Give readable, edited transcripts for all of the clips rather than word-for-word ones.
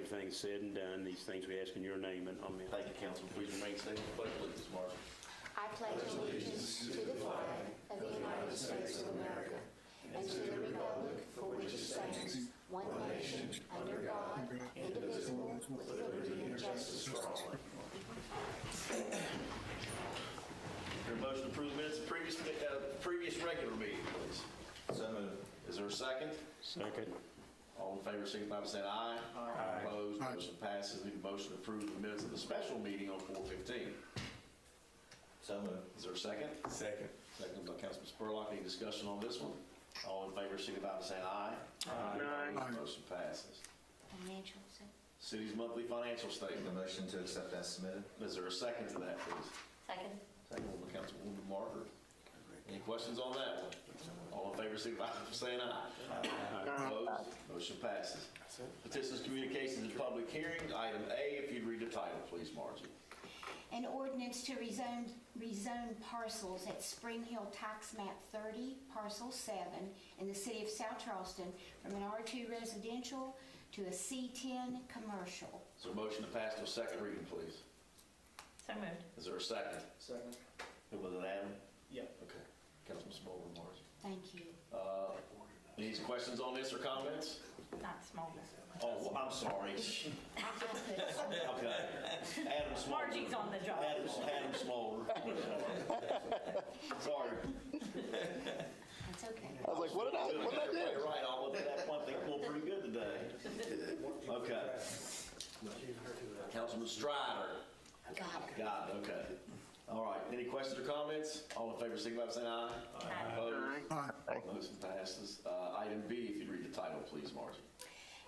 everything's said and done, these things we ask in your name and amen. Thank you, Councilman. Please remain standing. Pledge allegiance, Marshall. I pledge allegiance to the flag of the United States of America and to the republic for which it stands, one nation, under God, indivisible, with liberty and justice for all. Your motion to approve the minutes of previous regular meeting, please. So moved. Is there a second? Second. All in favor, signify by saying aye. Aye. Opposed? Motion passes. Need a motion to approve the minutes of the special meeting on 4/15. So moved. Is there a second? Second. Second by Councilman Spurlock. Any discussion on this one? All in favor, signify by saying aye. Aye. Opposed? Motion passes. Financials. City's monthly financial The statement. motion to accept as submitted. Is there a second to that, please? Second. Second by Councilwoman Marker. Any questions on that one? All in favor, signify by saying aye. Opposed? Motion passes. Petitions, communications, and public hearing. Item A, if you'd read the title, please, Margie. An ordinance to rezone parcels at Spring Hill Tax Map 30, Parcel 7, in the city of South Charleston from an R2 residential to a C10 commercial. Is there a motion to pass to a second reading, please? So moved. Is there a second? Second. Who was it, Adam? Yeah. Okay. Councilman Smolder, Margie. Thank you. Any questions on this or comments? Not small. Oh, well, I'm sorry. Okay. Adam Smolder. Margie's on the job. Adam Smolder. Sorry. That's okay. I was like, what did I do? You're right, all of that one thing pulled pretty good today. Okay. Councilman Strider. Got it. Got it, okay. All right, any questions or comments? All in favor, signify by saying aye. Aye. Opposed? Motion passes. Item B, if you'd read the title, please, Margie.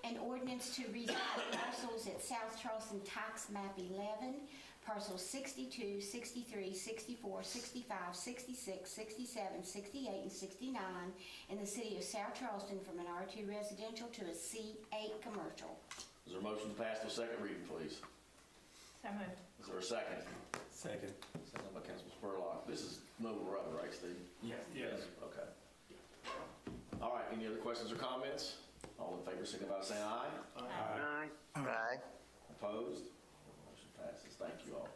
An ordinance to rezone parcels at South Charleston Tax Map 11, parcels 62, 63, 64, 65, 66, 67, 68, and 69 in the city of South Charleston from an R2 residential to a C8 commercial. Is there a motion to pass to a second reading, please? So moved. Is there a second? Second. Second by Councilman Spurlock. This is Noble Road, right, Steve? Yes. Okay. All right, any other questions or comments? All in favor, signify by saying aye. Aye. Opposed? Motion passes. Thank you all.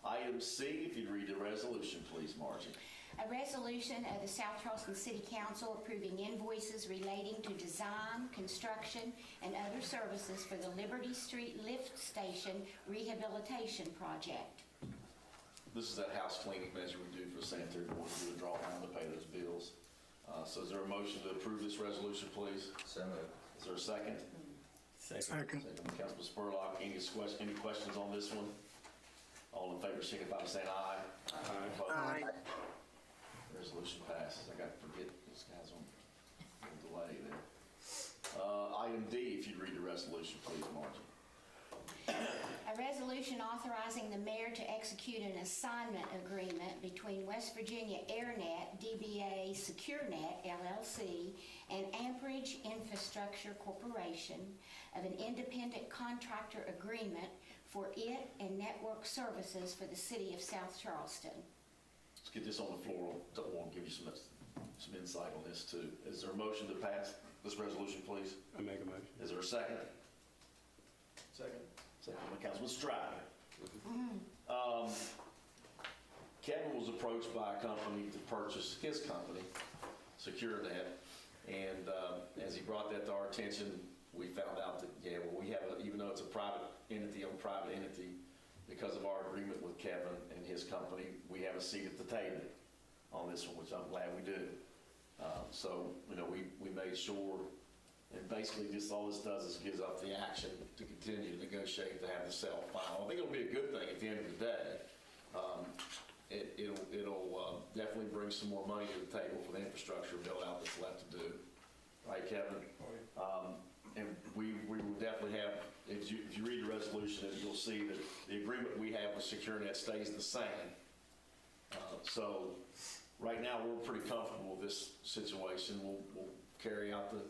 Item C, if you'd read the resolution, please, Margie. A resolution of the South Charleston City Council approving invoices relating to design, construction, and other services for the Liberty Street Lift Station Rehabilitation Project. This is that house cleaning measure we do for the sanitary board to do a drawdown to pay those bills. So is there a motion to approve this resolution, please? So moved. Is there a second? Second. Second by Councilman Spurlock. Any questions on this one? All in favor, signify by saying aye. Aye. Resolution passes. I got to forget this guy's on delay there. Item D, if you'd read the resolution, please, Margie. A resolution authorizing the mayor to execute an assignment agreement between West Virginia AirNet, DBA SecureNet, LLC, and Amperage Infrastructure Corporation of an independent contractor agreement for it and network services for the city of South Charleston. Let's get this on the floor. I want to give you some insight on this, too. Is there a motion to pass this resolution, please? I make a motion. Is there a second? Second. Second by Councilman Strider. Kevin was approached by a company to purchase his company, SecureNet, and as he brought that to our attention, we found out that, yeah, well, we have, even though it's a private entity on private entity, because of our agreement with Kevin and his company, we have a seat at the table on this one, which I'm glad we do. So, you know, we made sure. And basically, just all this does is gives up the action to continue to negotiate to have the sale final. I think it'll be a good thing at the end of the day. It'll definitely bring some more money to the table for the infrastructure build out that's left to do. Right, Kevin? And we will definitely have, if you read the resolution, you'll see that the agreement we have with SecureNet stays the same. So right now, we're pretty comfortable with this situation. We'll carry out the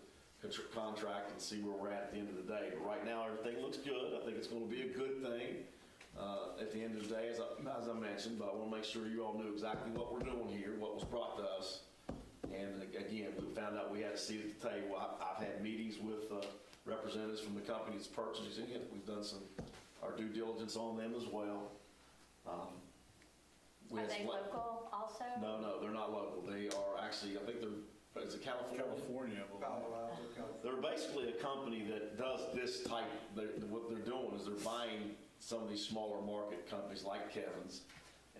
contract and see where we're at the end of the day. But right now, everything looks good. I think it's going to be a good thing at the end of the day, as I mentioned. But I want to make sure you all knew exactly what we're doing here, what was brought to us. And again, we found out we had a seat at the table. I've had meetings with representatives from the company that's purchasing it. We've done our due diligence on them as well. Are they local also? No, they're not local. They are actually, I think is it California? California, I believe. They're basically a company that does this type, what they're doing is they're buying some of these smaller market companies like Kevin's,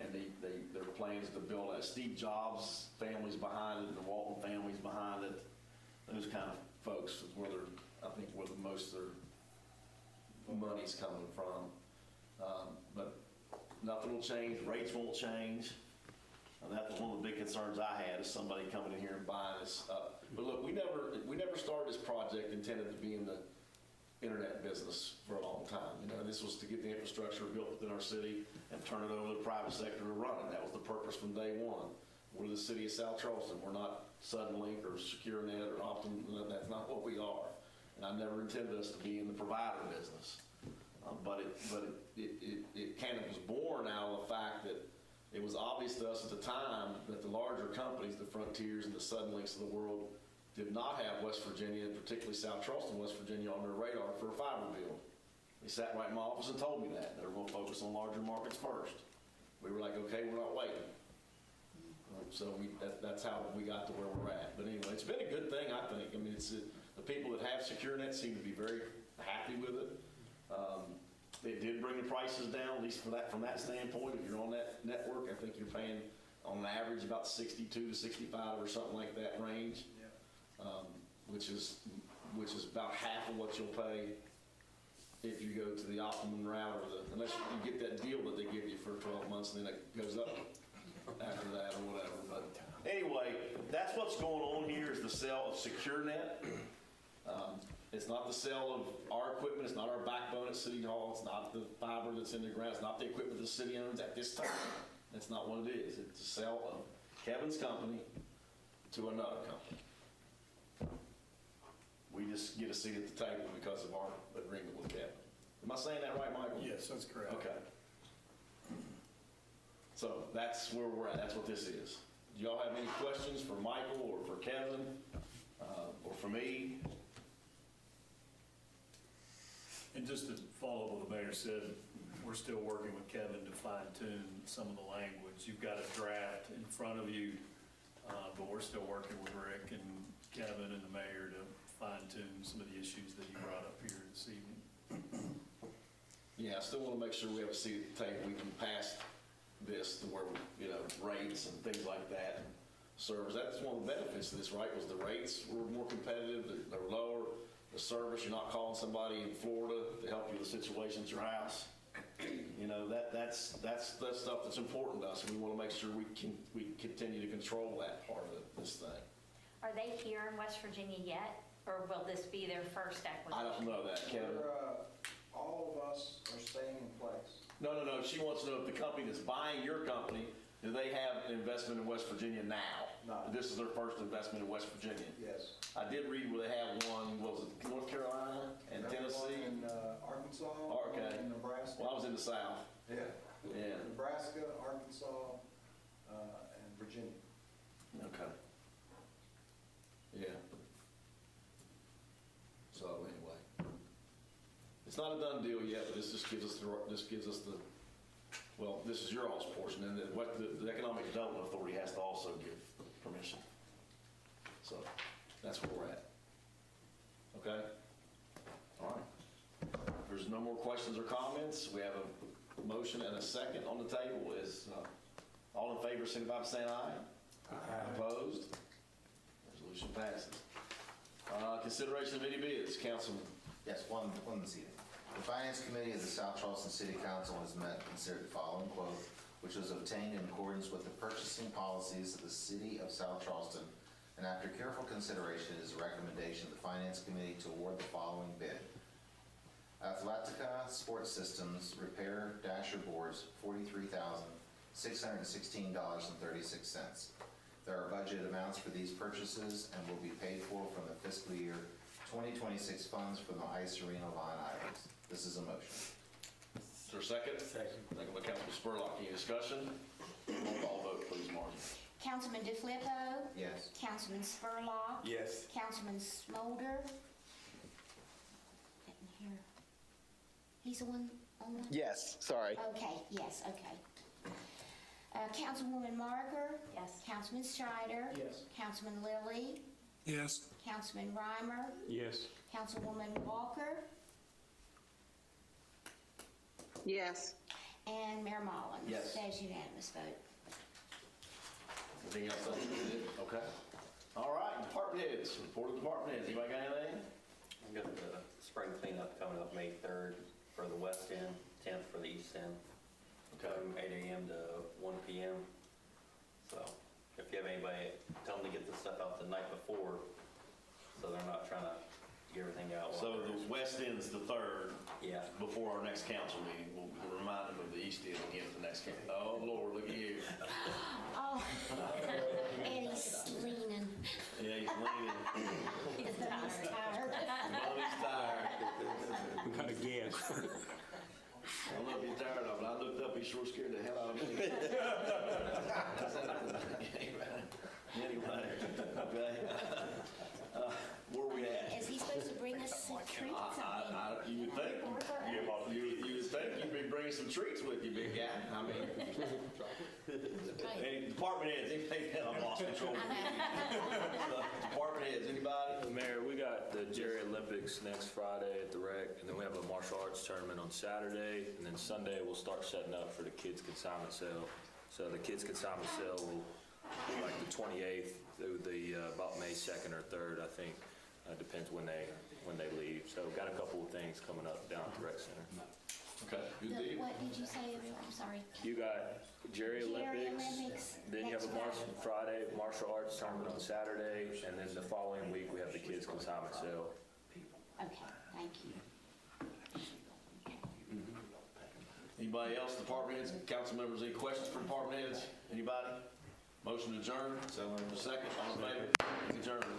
and their plans to build a Steve Jobs families behind it, and the Walton families behind it. Those kind of folks is where I think where the most of their money's coming from. But nothing will change, rates won't change. And that was one of the big concerns I had, is somebody coming in here and buying this up. But look, we never started this project intended to be in the internet business for a long time. You know, this was to get the infrastructure built within our city and turn it over to the private sector to run it. That was the purpose from day one. We're the city of South Charleston. We're not Suddenlink or SecureNet or Optum. That's not what we are. And I never intended us to be in the provider business. But it kind of was born out of the fact that it was obvious to us at the time that the larger companies, the Frontiers and the Suddenlinks of the world, did not have West Virginia, and particularly South Charleston, West Virginia, on their radar for a fiber build. They sat right in my office and told me that. They were going to focus on larger markets first. We were like, okay, we're not waiting. So that's how we got to where we're at. But anyway, it's been a good thing, I think. I mean, the people that have SecureNet seem to be very happy with it. It did bring the prices down, at least from that standpoint. If you're on that network, I think you're paying on average about 62 to 65 or something like that range, which is about half of what you'll pay if you go to the Optimum route, unless you get that deal that they give you for 12 months, and then it goes up after that or whatever. But anyway, that's what's going on here, is the sale of SecureNet. It's not the sale of our equipment. It's not our backbone at City Hall. It's not the fiber that's in the ground. It's not the equipment the city owns at this time. That's not what it is. It's the sale of Kevin's company to another company. We just get a seat at the table because of our agreement with Kevin. Am I saying that right, Michael? Yes, that's correct. Okay. So that's where we're at. That's what this is. Do y'all have any questions for Michael or for Kevin or for me? And just to follow up what the mayor said, we're still working with Kevin to fine tune some of the language. You've got a draft in front of you, but we're still working with Rick and Kevin and the mayor to fine tune some of the issues that you brought up here this evening. Yeah, I still want to make sure we have a seat at the table. We can pass this to where, rates and things like that, and service. That's one of the benefits of this, right, was the rates were more competitive, they were lower. The service, you're not calling somebody in Florida to help you with a situation at your house. That's stuff that's important to us, and we want to make sure we continue to control that part of this thing. Are they here in West Virginia yet, or will this be their first acquisition? I don't know that, Kevin. All of us are staying in place. No. She wants to know if the company that's buying your company, do they have an investment in West Virginia now? No. This is their first investment in West Virginia. Yes. I did read where they have one, was it North Carolina and Tennessee? In Arkansas, Okay. in Nebraska. Well, I was in the South. Yeah. Yeah. Nebraska, Arkansas, and Virginia. Okay. Yeah. So anyway, it's not a done deal yet, but this just gives us the, well, this is your all's portion, and what the Economic Development Authority has to also give permission. So that's where we're at. Okay? All right. If there's no more questions or comments, we have a motion and a second on the table. Is all in favor, signify by saying aye. Aye. Opposed? Resolution passes. Consideration of any bids, Councilman. Yes, one this evening. The Finance Committee of the South Charleston City Council has met and considered the following quote, which was obtained in accordance with the purchasing policies of the City of South Charleston, and after careful consideration is a recommendation of the Finance Committee to award the following bid. Athletica Sports Systems Repair Dasher Boards, $43,616.36. There are budget amounts for these purchases and will be paid for from the fiscal year 2026 funds from the ice arena line items. This is a motion. Is there a second? Second. Second by Councilman Spurlock. Any discussion? Roll call vote, please, Margie. Councilman DeFlippo? Yes. Councilman Spurlock? Yes. Councilman Smolder? He's the one on the? Yes, sorry. Okay, yes, okay. Councilwoman Marker? Yes. Councilman Strider? Yes. Councilman Lilly? Yes. Councilman Reimer? Yes. Councilwoman Walker? Yes. And Mayor Mullins? Yes. That is unanimous vote. Anything else? Okay. All right, department heads, report of department heads. Anybody got anything? I've got the spring cleanup coming up May 3rd for the west end, 10th for the east end. Okay. From 8 a.m. to 1 p.m. So if you have anybody, tell them to get the stuff out the night before so they're not trying to get everything out. So the west end's the 3rd. Yeah. Before our next council meeting. We'll remind them of the east end again at the next council. Oh, Lord, look at you. Oh, and he's leaning. Yeah, he's leaning. He's tired. Bobby's tired. We got a guess. I don't know if he's tired of it. I looked up, he sure scared the hell out of me. Anyway, okay. Where we at? Is he supposed to bring us some treats? You would think, you would think you'd be bringing some treats with you, big guy. I mean, any department heads, anything else? I've lost control. Department heads, anybody? Mayor, we got the Jerry Olympics next Friday at the rec, and then we have a martial arts tournament on Saturday, and then Sunday we'll start setting up for the kids' consignment sale. So the kids' consignment sale will be like the 28th through the about May 2nd or 3rd, I think. Depends when they leave. So got a couple of things coming up down at the rec center. Okay, good deal. What did you say? I'm sorry. You got Jerry Olympics, then you have a Friday martial arts tournament on Saturday, and then the following week we have the kids' consignment sale. Okay, thank you. Anybody else, department heads, council members, any questions for department heads? Anybody? Motion to adjourn? So, second, all in favor? Adjourn.